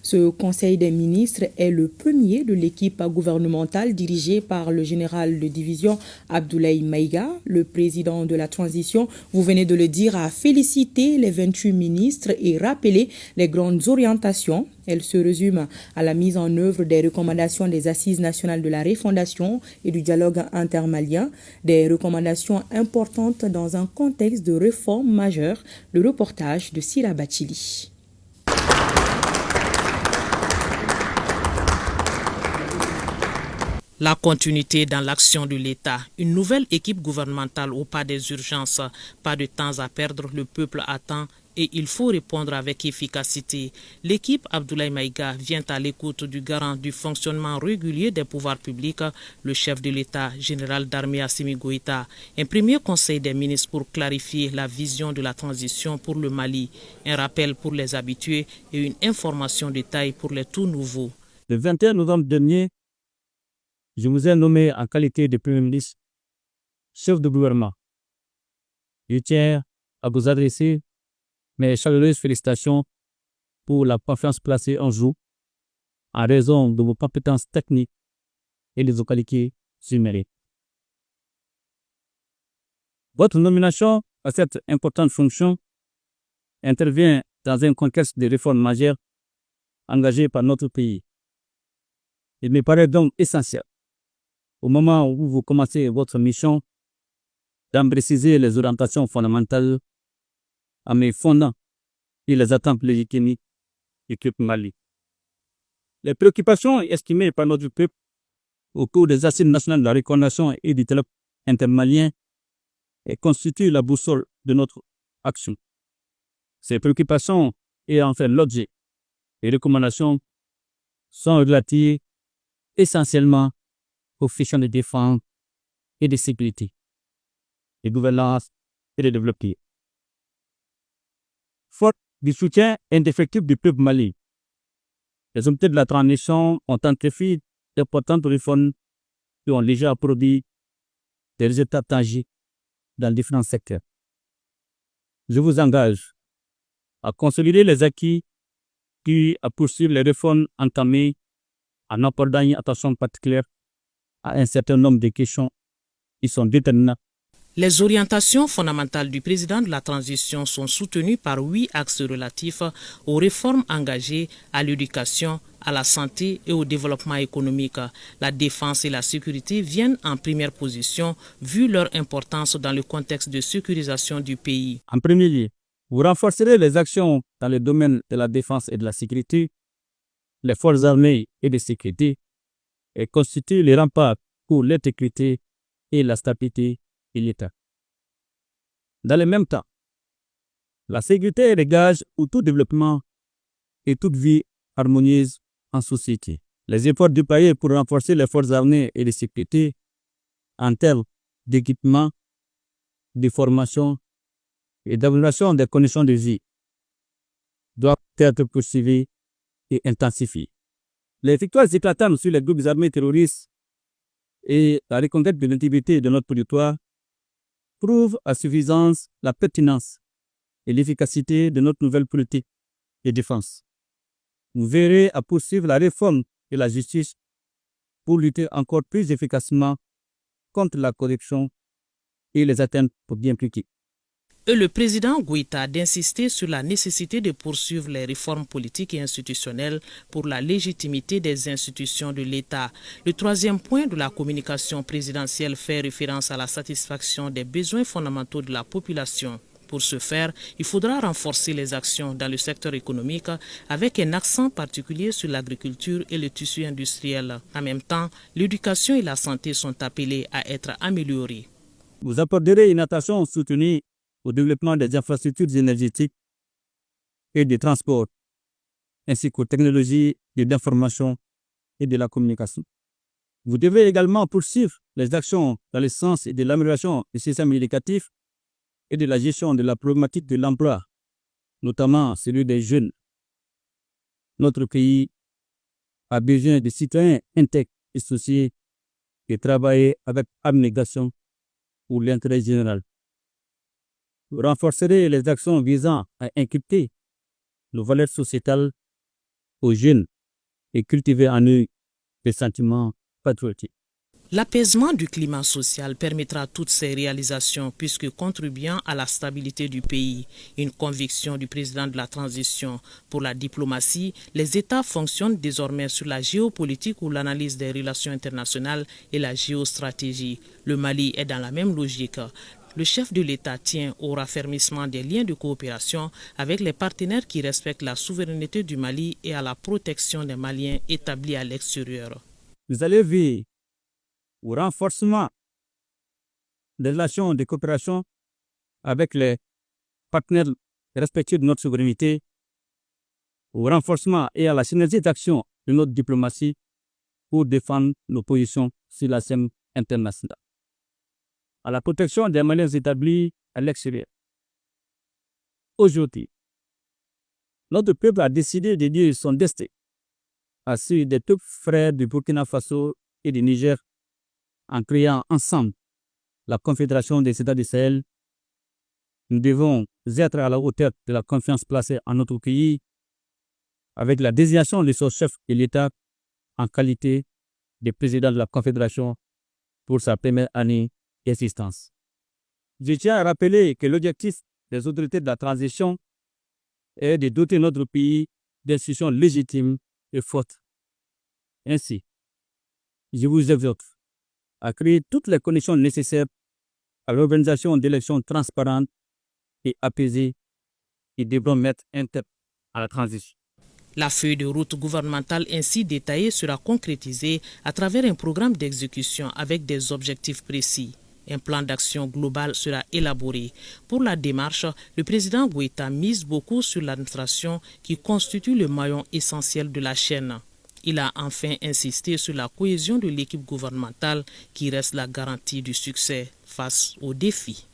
Ce Conseil des ministres est le premier de l'équipe gouvernementale dirigée par le général de division Abdoulaye Maïga. Le président de la transition, vous venez de le dire, a félicité les 28 ministres et rappelé les grandes orientations. Elle se résume à la mise en œuvre des recommandations des Assises nationales de la refondation et du dialogue intermalien, des recommandations importantes dans un contexte de réforme majeure. Le reportage de Sira Bachili. La continuité dans l'action de l'État, une nouvelle équipe gouvernementale au pas des urgences, pas de temps à perdre, le peuple attend et il faut répondre avec efficacité. L'équipe Abdoulaye Maïga vient à l'écoute du garant du fonctionnement régulier des pouvoirs publics, le chef de l'État, général d'armée Assimi Goïta. Un premier conseil des ministres pour clarifier la vision de la transition pour le Mali, un rappel pour les habitués et une information de taille pour les tout nouveaux. Le 21 novembre dernier, je vous ai nommé en qualité de Premier ministre, chef de gouvernement. Je tiens à vous adresser mes chaleureuses félicitations pour la confiance placée en vous en raison de vos compétences techniques et de vos qualités humaines. Votre nomination à cette importante fonction intervient dans un contexte de réformes majeures engagées par notre pays. Il me paraît donc essentiel, au moment où vous commencez votre mission, d'en préciser les orientations fondamentales en me fondant sur les attentes légitimes du peuple Mali. Les préoccupations estimées par notre peuple au cours des assises nationales de la refondation et du dialogue intermalien constituent la boussole de notre action. Ces préoccupations et en fait l'objet et recommandations sont relatives essentiellement aux questions de défense et de sécurité, de gouvernance et de développement. Faute du soutien indéfectible du peuple Mali, les autorités de la transition ont entrepris d'importantes réformes qui ont déjà produit des résultats tangibles dans différents secteurs. Je vous engage à consolider les acquis puis à poursuivre les réformes entamées en accordant une attention particulière à un certain nombre de questions qui sont déterminantes. Les orientations fondamentales du président de la transition sont soutenues par 8 axes relatifs aux réformes engagées, à l'éducation, à la santé et au développement économique. La défense et la sécurité viennent en première position, vu leur importance dans le contexte de sécurisation du pays. En premier lieu, vous renforcerez les actions dans le domaine de la défense et de la sécurité. Les forces armées et de sécurité et constituent les remparts pour l'intégrité et la stabilité de l'État. Dans le même temps, la sécurité est le gage pour tout développement et toute vie harmonieuse en société. Les efforts déployés pour renforcer les forces armées et de sécurité en termes d'équipement, de formation et d'amélioration des conditions de vie doivent être poursuivis et intensifiés. Les victoires éclatantes sur les groupes armés terroristes et la reconquête de l'intégrité de notre territoire prouvent à suffisance la pertinence et l'efficacité de notre nouvelle politique de défense. Vous verrez à poursuivre la réforme de la justice pour lutter encore plus efficacement contre la corruption et les atteintes aux biens publics. Et le président Goïta d'insister sur la nécessité de poursuivre les réformes politiques et institutionnelles pour la légitimité des institutions de l'État. Le troisième point de la communication présidentielle fait référence à la satisfaction des besoins fondamentaux de la population. Pour ce faire, il faudra renforcer les actions dans le secteur économique avec un accent particulier sur l'agriculture et le tissu industriel. En même temps, l'éducation et la santé sont appelées à être améliorées. Vous apporterez une attention soutenue au développement des infrastructures énergétiques et des transports, ainsi qu'aux technologies de l'information et de la communication. Vous devez également poursuivre les actions dans le sens de l'amélioration du système éducatif et de la gestion de la problématique de l'emploi, notamment celui des jeunes. Notre pays a besoin de citoyens intègres et associés qui travaillent avec abnégation pour l'intérêt général. Vous renforcerez les actions visant à inculquer nos valeurs sociétales aux jeunes et cultiver en eux des sentiments patriotiques. L'apaisement du climat social permettra toutes ces réalisations puisque contribuant à la stabilité du pays, une conviction du président de la transition. Pour la diplomatie, les États fonctionnent désormais sur la géopolitique ou l'analyse des relations internationales et la géostratégie. Le Mali est dans la même logique. Le chef de l'État tient au raffermissement des liens de coopération avec les partenaires qui respectent la souveraineté du Mali et à la protection des Maliens établis à l'extérieur. Vous allez veiller au renforcement des relations de coopération avec les partenaires respectifs de notre souveraineté, au renforcement et à la synergie d'action de notre diplomatie pour défendre nos positions sur la scène internationale, à la protection des Maliens établis à l'extérieur. Aujourd'hui, notre peuple a décidé de lier son destin à celui des deux frères du Burkina Faso et du Niger en créant ensemble la Confédération des États du Sahel. Nous devons être à la hauteur de la confiance placée en notre pays avec la désignation de son chef de l'État en qualité de président de la Confédération pour sa première année d'existence. Je tiens à rappeler que l'objectif des autorités de la transition est de doter notre pays d'institutions légitimes et fortes. Ainsi, je vous exhorte à créer toutes les conditions nécessaires à l'organisation d'élections transparentes et apaisées qui devront mettre un terme à la transition. La feuille de route gouvernementale ainsi détaillée sera concrétisée à travers un programme d'exécution avec des objectifs précis. Un plan d'action global sera élaboré. Pour la démarche, le président Goïta mise beaucoup sur l'administration qui constitue le maillon essentiel de la chaîne. Il a enfin insisté sur la cohésion de l'équipe gouvernementale qui reste la garantie du succès face aux défis.